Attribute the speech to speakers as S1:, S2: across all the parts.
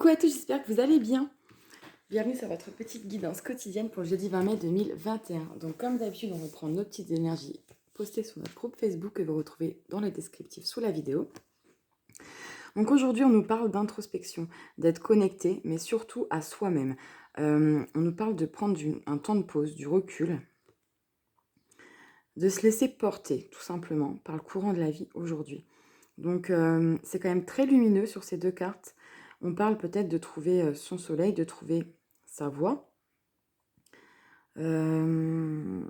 S1: Coucou à tous, j'espère que vous allez bien. Bienvenue sur votre petite guidance quotidienne pour le jeudi 20 mai 2021. Donc comme d'habitude, on reprend nos petites énergies postées sur notre groupe Facebook que vous retrouvez dans les descriptifs sous la vidéo. Donc aujourd'hui, on nous parle d'introspection, d'être connecté, mais surtout à soi-même. On nous parle de prendre un temps de pause, du recul, de se laisser porter tout simplement par le courant de la vie aujourd'hui. Donc c'est quand même très lumineux sur ces deux cartes. On parle peut-être de trouver son soleil, de trouver sa voie, de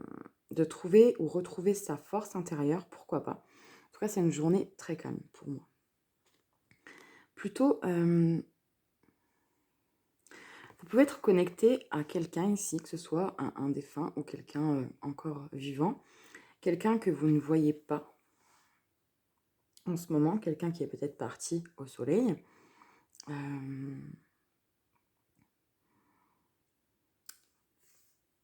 S1: trouver ou retrouver sa force intérieure, pourquoi pas. En tout cas, c'est une journée très calme pour moi. Plutôt, vous pouvez être connecté à quelqu'un ici, que ce soit un défunt ou quelqu'un encore vivant, quelqu'un que vous ne voyez pas en ce moment, quelqu'un qui est peut-être parti au soleil.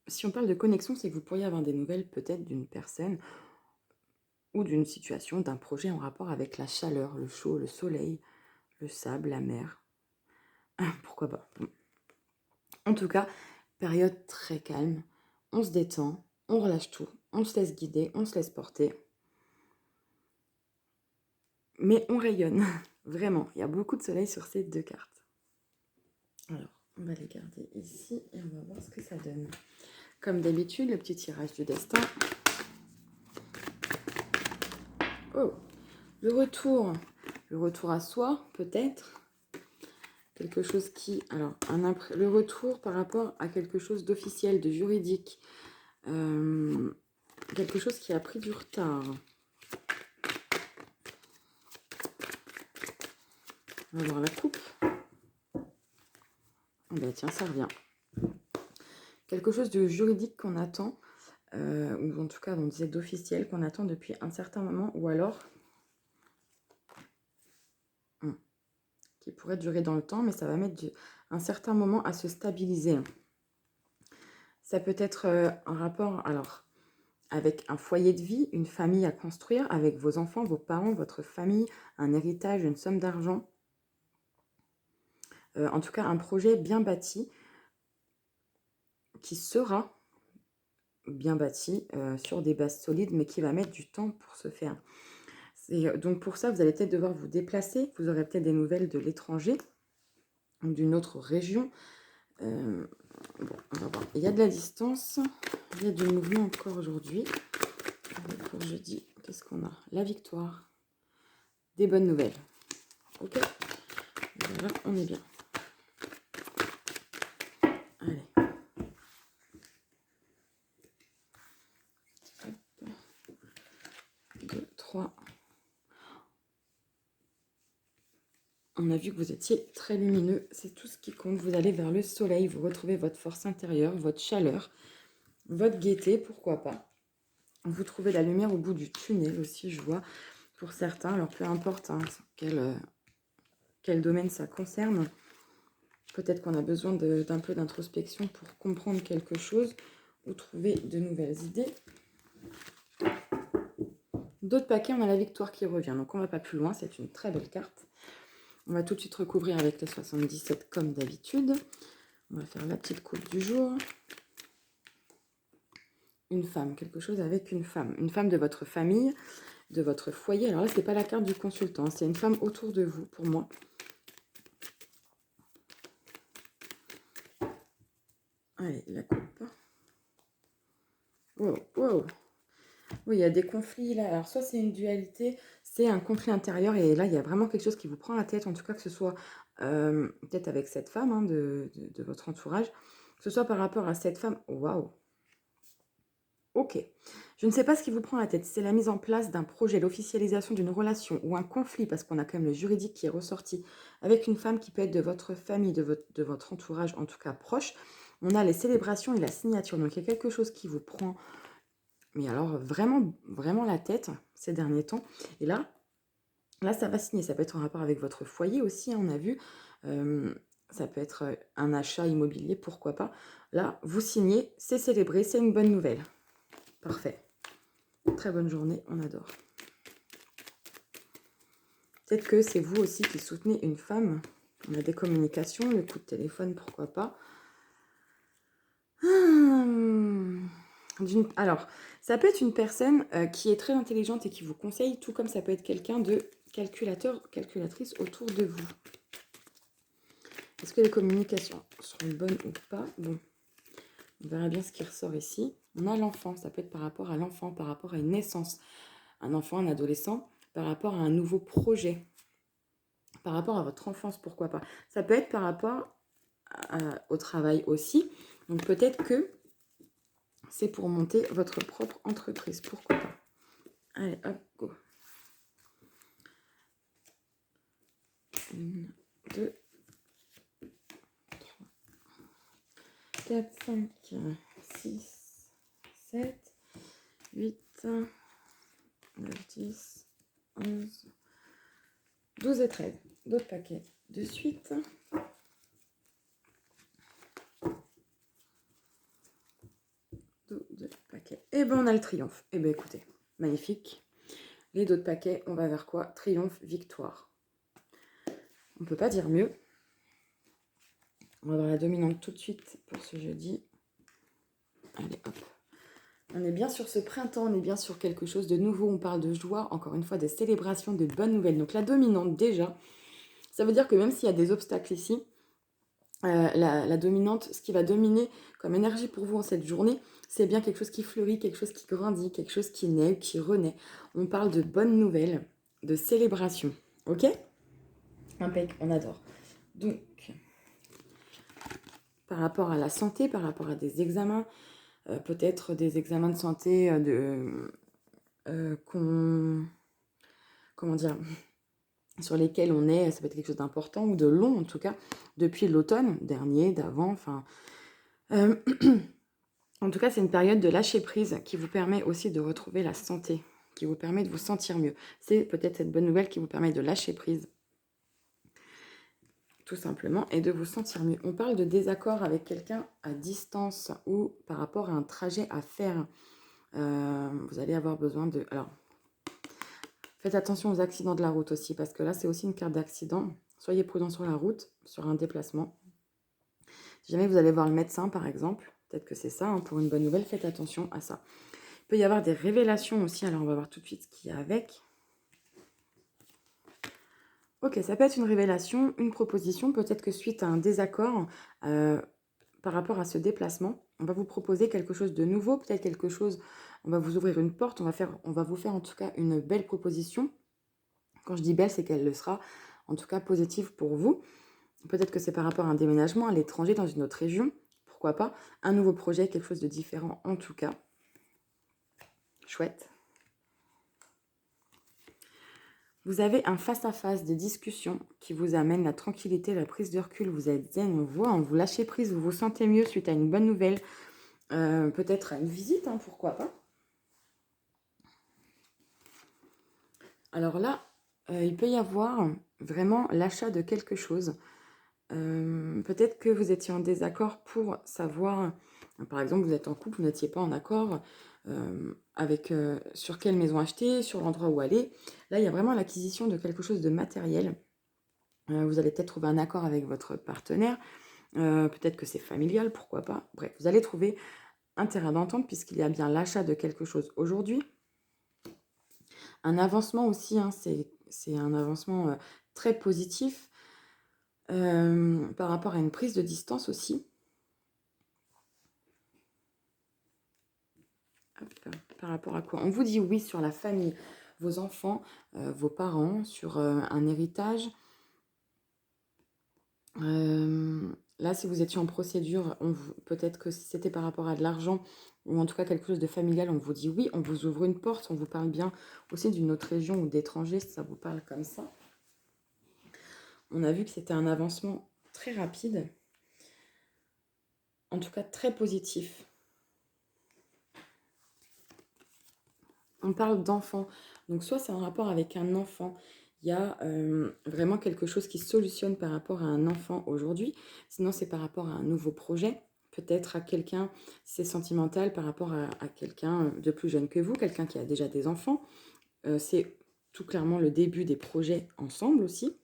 S1: Si on parle de connexion, c'est que vous pourriez avoir des nouvelles peut-être d'une personne ou d'une situation, d'un projet en rapport avec la chaleur, le chaud, le soleil, le sable, la mer. Pourquoi pas. En tout cas, période très calme. On se détend, on relâche tout, on se laisse guider, on se laisse porter. Mais on rayonne, vraiment. Il y a beaucoup de soleil sur ces deux cartes. Alors, on va les garder ici et on va voir ce que ça donne. Comme d'habitude, le petit tirage du destin. Oh, le retour à soi, peut-être. Quelque chose qui... Alors, le retour par rapport à quelque chose d'officiel, de juridique. Quelque chose qui a pris du retard. On va voir la coupe. Oh ben tiens, ça revient. Quelque chose de juridique qu'on attend, ou en tout cas, on disait d'officiel, qu'on attend depuis un certain moment, ou alors... qui pourrait durer dans le temps, mais ça va mettre un certain moment à se stabiliser. Ça peut être en rapport, alors, avec un foyer de vie, une famille à construire, avec vos enfants, vos parents, votre famille, un héritage, une somme d'argent. En tout cas, un projet bien bâti, qui sera bien bâti sur des bases solides, mais qui va mettre du temps pour se faire. Donc pour ça, vous allez peut-être devoir vous déplacer, vous aurez peut-être des nouvelles de l'étranger, ou d'une autre région. Bon, on va voir. Il y a de la distance, il y a du mouvement encore aujourd'hui. Pour jeudi, qu'est-ce qu'on a? La victoire, des bonnes nouvelles. Ok, voilà, on est bien. Allez. Hop. 2, 3. On a vu que vous étiez très lumineux, c'est tout ce qui compte. Vous allez vers le soleil, vous retrouvez votre force intérieure, votre chaleur, votre gaieté, pourquoi pas. Vous trouvez la lumière au bout du tunnel aussi, je vois, pour certains. Alors peu importe hein, quel domaine ça concerne. Peut-être qu'on a besoin d'un peu d'introspection pour comprendre quelque chose ou trouver de nouvelles idées. D'autres paquets, on a la victoire qui revient. Donc on ne va pas plus loin, c'est une très belle carte. On va tout de suite recouvrir avec les 77 comme d'habitude. On va faire la petite coupe du jour. Une femme, quelque chose avec une femme. Une femme de votre famille, de votre foyer. Alors là, ce n'est pas la carte du consultant, c'est une femme autour de vous, pour moi. Allez, la coupe. Wow, wow. Oui, il y a des conflits là. Alors, soit c'est une dualité, c'est un conflit intérieur. Et là, il y a vraiment quelque chose qui vous prend la tête. En tout cas, que ce soit peut-être avec cette femme hein, de votre entourage. Que ce soit par rapport à cette femme. Waouh. Ok. Je ne sais pas ce qui vous prend la tête. C'est la mise en place d'un projet, l'officialisation d'une relation ou un conflit, parce qu'on a quand même le juridique qui est ressorti avec une femme qui peut être de votre famille, de votre entourage, en tout cas proche. On a les célébrations et la signature. Donc, il y a quelque chose qui vous prend, mais alors vraiment, vraiment la tête ces derniers temps. Et là, ça va signer. Ça peut être en rapport avec votre foyer aussi, hein, on a vu. Ça peut être un achat immobilier, pourquoi pas. Là, vous signez, c'est célébré, c'est une bonne nouvelle. Parfait. Très bonne journée, on adore. Peut-être que c'est vous aussi qui soutenez une femme On a des communications, le coup de téléphone, pourquoi pas. Alors, ça peut être une personne qui est très intelligente et qui vous conseille, tout comme ça peut être quelqu'un de calculatrice autour de vous. Est-ce que les communications seront bonnes ou pas? Bon, on verra bien ce qui ressort ici. On a l'enfant, ça peut être par rapport à l'enfant, par rapport à une naissance. Un enfant, un adolescent, par rapport à un nouveau projet. Par rapport à votre enfance, pourquoi pas. Ça peut être par rapport au travail aussi. Donc peut-être que c'est pour monter votre propre entreprise, pourquoi pas. Allez, hop, go. 1, 2, 3, 4, 5, 6, 7, 8, 9, 10, 11, 12 et 13. D'autres paquets de suite. Deux paquets. Et ben on a le triomphe. Et ben écoutez, magnifique. Les deux paquets, on va vers quoi? Triomphe, victoire. On ne peut pas dire mieux. On va voir la dominante tout de suite pour ce jeudi. Allez, hop. On est bien sur ce printemps, on est bien sur quelque chose de nouveau. On parle de joie, encore une fois, de célébration, de bonnes nouvelles. Donc la dominante, déjà, ça veut dire que même s'il y a des obstacles ici, la dominante, ce qui va dominer comme énergie pour vous en cette journée, c'est bien quelque chose qui fleurit, quelque chose qui grandit, quelque chose qui naît, qui renaît. On parle de bonnes nouvelles, de célébration. Ok? Impec, on adore. Donc, par rapport à la santé, par rapport à des examens, peut-être des examens de santé comment dire, sur lesquels on est, ça peut être quelque chose d'important ou de long en tout cas, depuis l'automne dernier, d'avant, enfin... en tout cas, c'est une période de lâcher prise qui vous permet aussi de retrouver la santé, qui vous permet de vous sentir mieux. C'est peut-être cette bonne nouvelle qui vous permet de lâcher prise, tout simplement, et de vous sentir mieux. On parle de désaccord avec quelqu'un à distance ou par rapport à un trajet à faire. Vous allez avoir besoin de... Alors, faites attention aux accidents de la route aussi, parce que là, c'est aussi une carte d'accident. Soyez prudent sur la route, sur un déplacement. Si jamais vous allez voir le médecin, par exemple, peut-être que c'est ça, hein, pour une bonne nouvelle, faites attention à ça. Il peut y avoir des révélations aussi, alors on va voir tout de suite ce qu'il y a avec. Ok, ça peut être une révélation, une proposition, peut-être que suite à un désaccord par rapport à ce déplacement, on va vous proposer quelque chose de nouveau, peut-être quelque chose, on va vous ouvrir une porte, on va vous faire en tout cas une belle proposition. Quand je dis belle, c'est qu'elle le sera en tout cas positive pour vous. Peut-être que c'est par rapport à un déménagement à l'étranger, dans une autre région, pourquoi pas. Un nouveau projet, quelque chose de différent en tout cas. Chouette. Vous avez un face-à-face, des discussions qui vous amènent la tranquillité, la prise de recul. Vous êtes zen, on voit, vous lâchez prise, vous vous sentez mieux suite à une bonne nouvelle. Peut-être à une visite, hein, pourquoi pas. Alors là, il peut y avoir vraiment l'achat de quelque chose. Peut-être que vous étiez en désaccord pour savoir, par exemple, vous êtes en couple, vous n'étiez pas en accord avec sur quelle maison acheter, sur l'endroit où aller. Là, il y a vraiment l'acquisition de quelque chose de matériel. Vous allez peut-être trouver un accord avec votre partenaire. Peut-être que c'est familial, pourquoi pas. Bref, vous allez trouver un terrain d'entente puisqu'il y a bien l'achat de quelque chose aujourd'hui. Un avancement aussi, hein, c'est un avancement très positif. Par rapport à une prise de distance aussi. Hop, par rapport à quoi? On vous dit oui sur la famille, vos enfants, vos parents, sur un héritage. Là, si vous étiez en procédure, peut-être que si c'était par rapport à de l'argent, ou en tout cas quelque chose de familial, on vous dit oui, on vous ouvre une porte, on vous parle bien aussi d'une autre région ou d'étranger, si ça vous parle comme ça. On a vu que c'était un avancement très rapide, en tout cas très positif. On parle d'enfant, donc soit c'est en rapport avec un enfant, il y a vraiment quelque chose qui se solutionne par rapport à un enfant aujourd'hui, sinon c'est par rapport à un nouveau projet, peut-être à quelqu'un, c'est sentimental par rapport à quelqu'un de plus jeune que vous, quelqu'un qui a déjà des enfants, c'est tout clairement le début des projets ensemble aussi.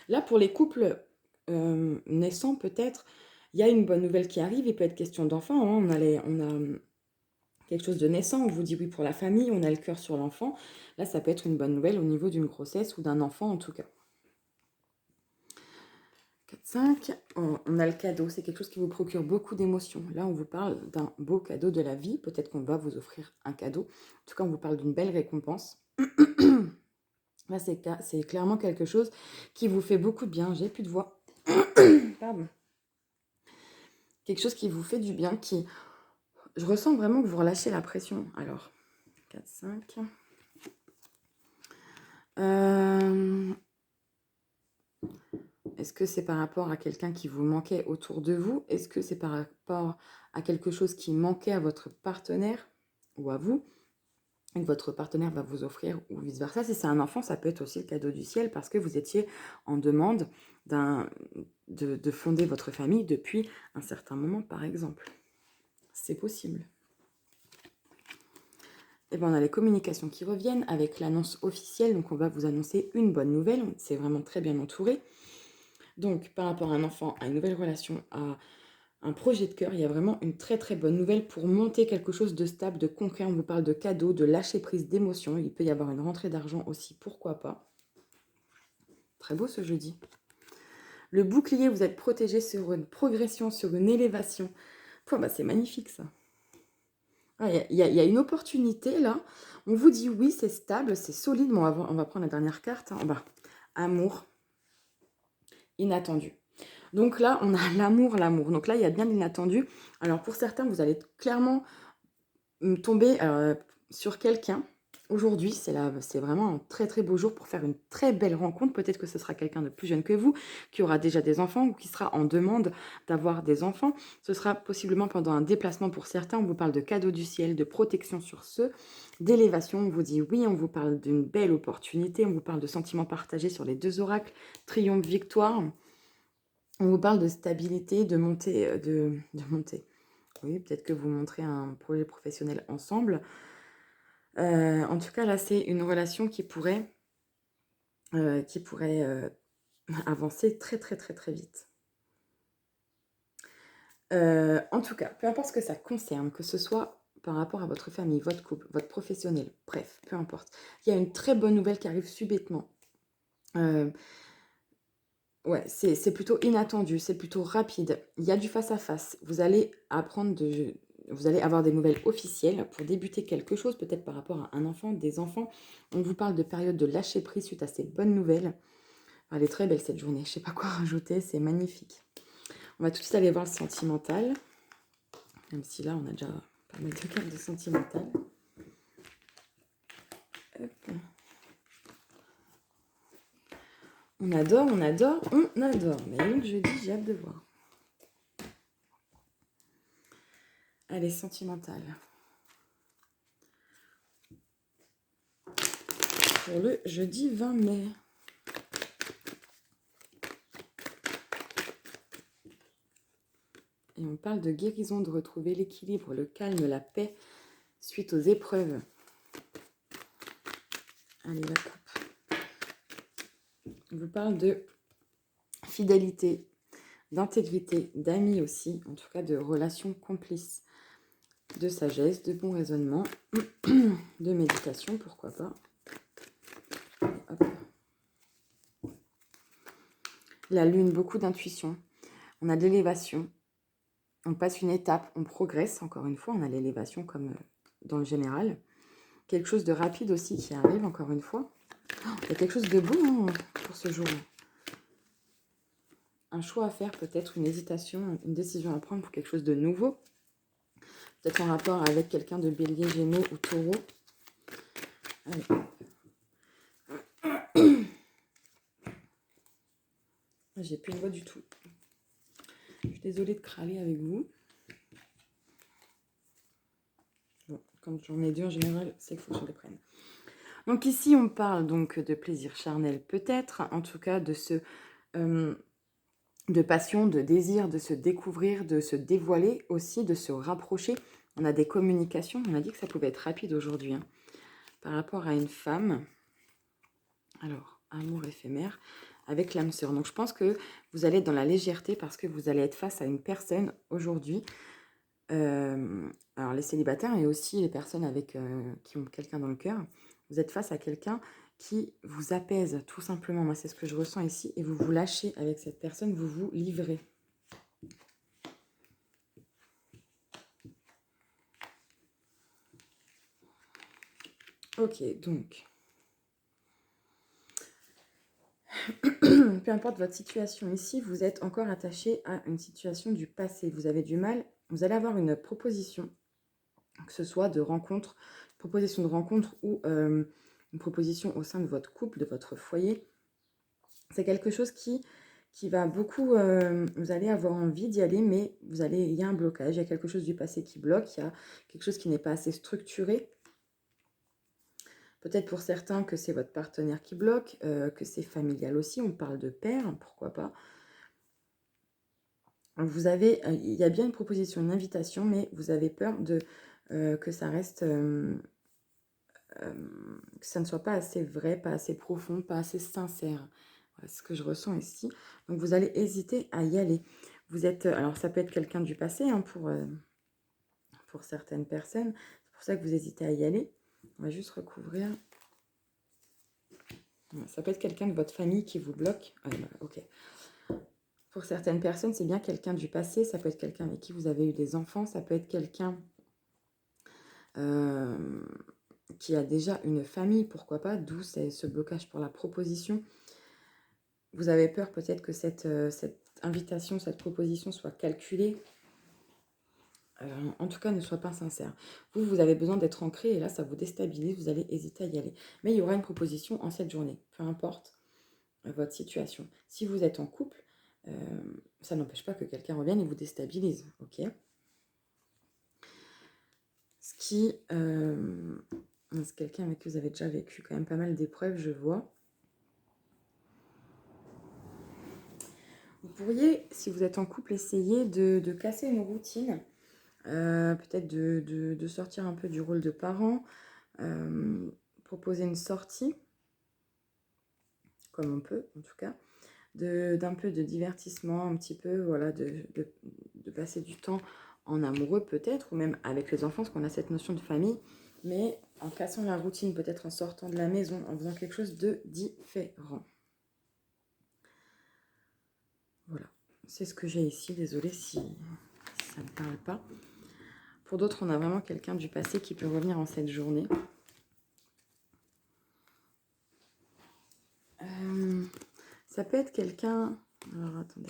S1: Là, pour les couples naissants, peut-être, il y a une bonne nouvelle qui arrive. Il peut être question d'enfant, hein. On a quelque chose de naissant. On vous dit oui pour la famille, on a le cœur sur l'enfant. Là, ça peut être une bonne nouvelle au niveau d'une grossesse ou d'un enfant en tout cas. 4, 5, on a le cadeau. C'est quelque chose qui vous procure beaucoup d'émotions. Là, on vous parle d'un beau cadeau de la vie. Peut-être qu'on va vous offrir un cadeau. En tout cas, on vous parle d'une belle récompense. Là, c'est clairement quelque chose qui vous fait beaucoup de bien. J'ai plus de voix. Pardon. Quelque chose qui vous fait du bien, qui... Je ressens vraiment que vous relâchez la pression. Alors, 4, 5. Est-ce que c'est par rapport à quelqu'un qui vous manquait autour de vous? Est-ce que c'est par rapport à quelque chose qui manquait à votre partenaire ou à vous? Et que votre partenaire va vous offrir ou vice-versa. Si c'est un enfant, ça peut être aussi le cadeau du ciel parce que vous étiez en demande de fonder votre famille depuis un certain moment, par exemple. C'est possible. Et bien, on a les communications qui reviennent avec l'annonce officielle. Donc, on va vous annoncer une bonne nouvelle. C'est vraiment très bien entouré. Donc, par rapport à un enfant, à une nouvelle relation, à un projet de cœur, il y a vraiment une très très bonne nouvelle pour monter quelque chose de stable, de concret. On vous parle de cadeaux, de lâcher prise d'émotions. Il peut y avoir une rentrée d'argent aussi, pourquoi pas. Très beau ce jeudi. Le bouclier, vous êtes protégé sur une progression, sur une élévation. Bah, c'est magnifique ça. Il y a une opportunité là. On vous dit oui, c'est stable, c'est solide. Bon, on va prendre la dernière carte. Hein. Bah, amour inattendu. Donc là, on a l'amour. Donc là, il y a bien l'inattendu. Alors pour certains, vous allez clairement tomber sur quelqu'un. Aujourd'hui, c'est vraiment un très très beau jour pour faire une très belle rencontre. Peut-être que ce sera quelqu'un de plus jeune que vous, qui aura déjà des enfants ou qui sera en demande d'avoir des enfants. Ce sera possiblement pendant un déplacement pour certains. On vous parle de cadeaux du ciel, de protection sur ceux, d'élévation. On vous dit oui, on vous parle d'une belle opportunité. On vous parle de sentiments partagés sur les 2 oracles, triomphe, victoire. On vous parle de stabilité, de montée, de montée. Oui, peut-être que vous montrez un projet professionnel ensemble. En tout cas, là, c'est une relation qui pourrait avancer très, très, très, très vite. En tout cas, peu importe ce que ça concerne, que ce soit par rapport à votre famille, votre couple, votre professionnel, bref, peu importe. Il y a une très bonne nouvelle qui arrive subitement. Ouais, c'est plutôt inattendu, c'est plutôt rapide. Il y a du face-à-face. Vous allez vous allez avoir des nouvelles officielles pour débuter quelque chose, peut-être par rapport à un enfant, des enfants. On vous parle de période de lâcher prise suite à ces bonnes nouvelles. Elle est très belle cette journée, je ne sais pas quoi rajouter, c'est magnifique. On va tout de suite aller voir le sentimental. Même si là, on a déjà pas mal de cartes de sentimental. Hop. On adore, on adore, on adore. Mais donc, je dis, j'ai hâte de voir. Allez, sentimental. Pour le jeudi 20 mai. Et on parle de guérison, de retrouver l'équilibre, le calme, la paix suite aux épreuves. Allez, la coupe. On vous parle de fidélité, d'intégrité, d'amis aussi, en tout cas de relations complices, de sagesse, de bon raisonnement, de méditation, pourquoi pas. Hop. La lune, beaucoup d'intuition. On a de l'élévation. On passe une étape, on progresse, encore une fois, on a l'élévation comme dans le général. Quelque chose de rapide aussi qui arrive, encore une fois. Il y a quelque chose de beau hein, pour ce jour. Un choix à faire, peut-être une hésitation, une décision à prendre pour quelque chose de nouveau. Peut-être en rapport avec quelqu'un de bélier, gémeaux ou taureau. Allez. J'ai plus une voix du tout. Je suis désolée de crâler avec vous. Bon, quand j'en ai 2 en général, c'est qu'il faut que je les prenne. Donc ici, on parle donc de plaisir charnel peut-être, en tout cas de de passion, de désir, de se découvrir, de se dévoiler aussi, de se rapprocher. On a des communications, on a dit que ça pouvait être rapide aujourd'hui. Hein. Par rapport à une femme, alors, amour éphémère, avec l'âme sœur. Donc je pense que vous allez être dans la légèreté parce que vous allez être face à une personne aujourd'hui. Alors les célibataires et aussi les personnes avec, qui ont quelqu'un dans le cœur. Vous êtes face à quelqu'un qui vous apaise tout simplement. Moi, c'est ce que je ressens ici. Et vous vous lâchez avec cette personne, vous vous livrez. Ok, donc, peu importe votre situation ici, vous êtes encore attaché à une situation du passé. Vous avez du mal, vous allez avoir une proposition, que ce soit de rencontre, proposition de rencontre ou une proposition au sein de votre couple, de votre foyer. C'est quelque chose qui va beaucoup, vous allez avoir envie d'y aller, mais il y a un blocage, il y a quelque chose du passé qui bloque, il y a quelque chose qui n'est pas assez structuré. Peut-être pour certains que c'est votre partenaire qui bloque, que c'est familial aussi, on parle de père, pourquoi pas. Vous avez, il y a bien une proposition, une invitation, mais vous avez peur de que ça reste, que ça ne soit pas assez vrai, pas assez profond, pas assez sincère. Voilà ce que je ressens ici. Donc vous allez hésiter à y aller. Vous êtes, alors ça peut être quelqu'un du passé hein, pour certaines personnes. C'est pour ça que vous hésitez à y aller. On va juste recouvrir. Ça peut être quelqu'un de votre famille qui vous bloque. Ah, bah, ok. Pour certaines personnes, c'est bien quelqu'un du passé. Ça peut être quelqu'un avec qui vous avez eu des enfants. Ça peut être quelqu'un qui a déjà une famille, pourquoi pas. D'où ce blocage pour la proposition. Vous avez peur peut-être que cette invitation, cette proposition soit calculée. En tout cas, ne soit pas sincère. Vous avez besoin d'être ancré et là, ça vous déstabilise. Vous allez hésiter à y aller. Mais il y aura une proposition en cette journée. Peu importe votre situation. Si vous êtes en couple, ça n'empêche pas que quelqu'un revienne et vous déstabilise. Ok. C'est quelqu'un avec qui vous avez déjà vécu quand même pas mal d'épreuves, je vois. Vous pourriez, si vous êtes en couple, essayer de casser une routine. Peut-être de sortir un peu du rôle de parent. Proposer une sortie, comme on peut en tout cas. D'un peu de divertissement, un petit peu, voilà, de passer du temps en amoureux peut-être, ou même avec les enfants, parce qu'on a cette notion de famille, mais en cassant la routine, peut-être en sortant de la maison, en faisant quelque chose de différent. Voilà, c'est ce que j'ai ici, désolée si ça ne parle pas. Pour d'autres, on a vraiment quelqu'un du passé qui peut revenir en cette journée. Ça peut être quelqu'un... Alors, attendez.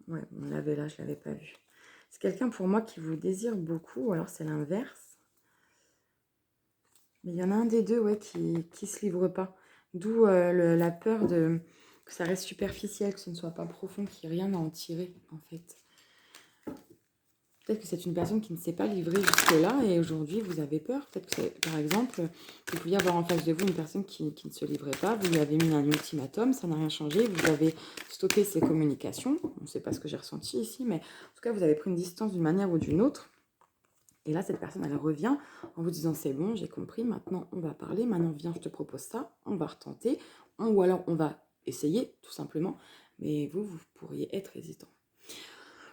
S1: Ouais, on l'avait là, je ne l'avais pas vu. C'est quelqu'un pour moi qui vous désire beaucoup, ou alors c'est l'inverse. Mais il y en a un des deux ouais, qui ne se livre pas. D'où la peur que ça reste superficiel, que ce ne soit pas profond, qu'il n'y ait rien à en tirer, en fait. Peut-être que c'est une personne qui ne s'est pas livrée jusque-là et aujourd'hui, vous avez peur. Peut-être que, par exemple, vous pouviez avoir en face de vous une personne qui ne se livrait pas. Vous lui avez mis un ultimatum, ça n'a rien changé. Vous avez stoppé ses communications. On ne sait pas ce que j'ai ressenti ici, mais en tout cas, vous avez pris une distance d'une manière ou d'une autre. Et là, cette personne, elle revient en vous disant, c'est bon, j'ai compris, maintenant on va parler, maintenant viens, je te propose ça, on va retenter, ou alors on va essayer, tout simplement. Mais vous pourriez être hésitant.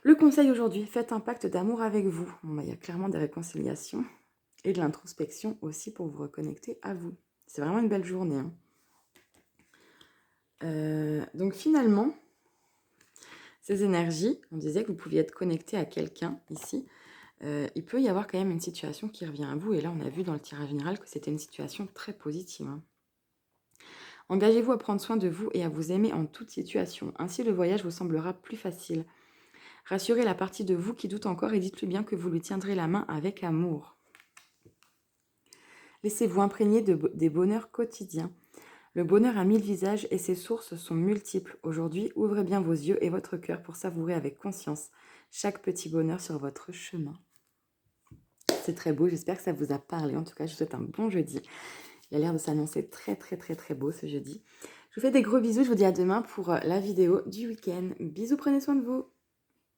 S1: Le conseil aujourd'hui, faites un pacte d'amour avec vous. Bon, il y a clairement des réconciliations et de l'introspection aussi pour vous reconnecter à vous. C'est vraiment une belle journée. Hein. Donc finalement, ces énergies, on disait que vous pouviez être connecté à quelqu'un ici. Il peut y avoir quand même une situation qui revient à vous. Et là, on a vu dans le tirage général que c'était une situation très positive. Hein. Engagez-vous à prendre soin de vous et à vous aimer en toute situation. Ainsi, le voyage vous semblera plus facile. Rassurez la partie de vous qui doute encore et dites-lui bien que vous lui tiendrez la main avec amour. Laissez-vous imprégner des bonheurs quotidiens. Le bonheur a 1000 visages et ses sources sont multiples. Aujourd'hui, ouvrez bien vos yeux et votre cœur pour savourer avec conscience chaque petit bonheur sur votre chemin. C'est très beau, j'espère que ça vous a parlé. En tout cas, je vous souhaite un bon jeudi. Il a l'air de s'annoncer très très très très beau ce jeudi. Je vous fais des gros bisous, je vous dis à demain pour la vidéo du week-end. Bisous, prenez soin de vous.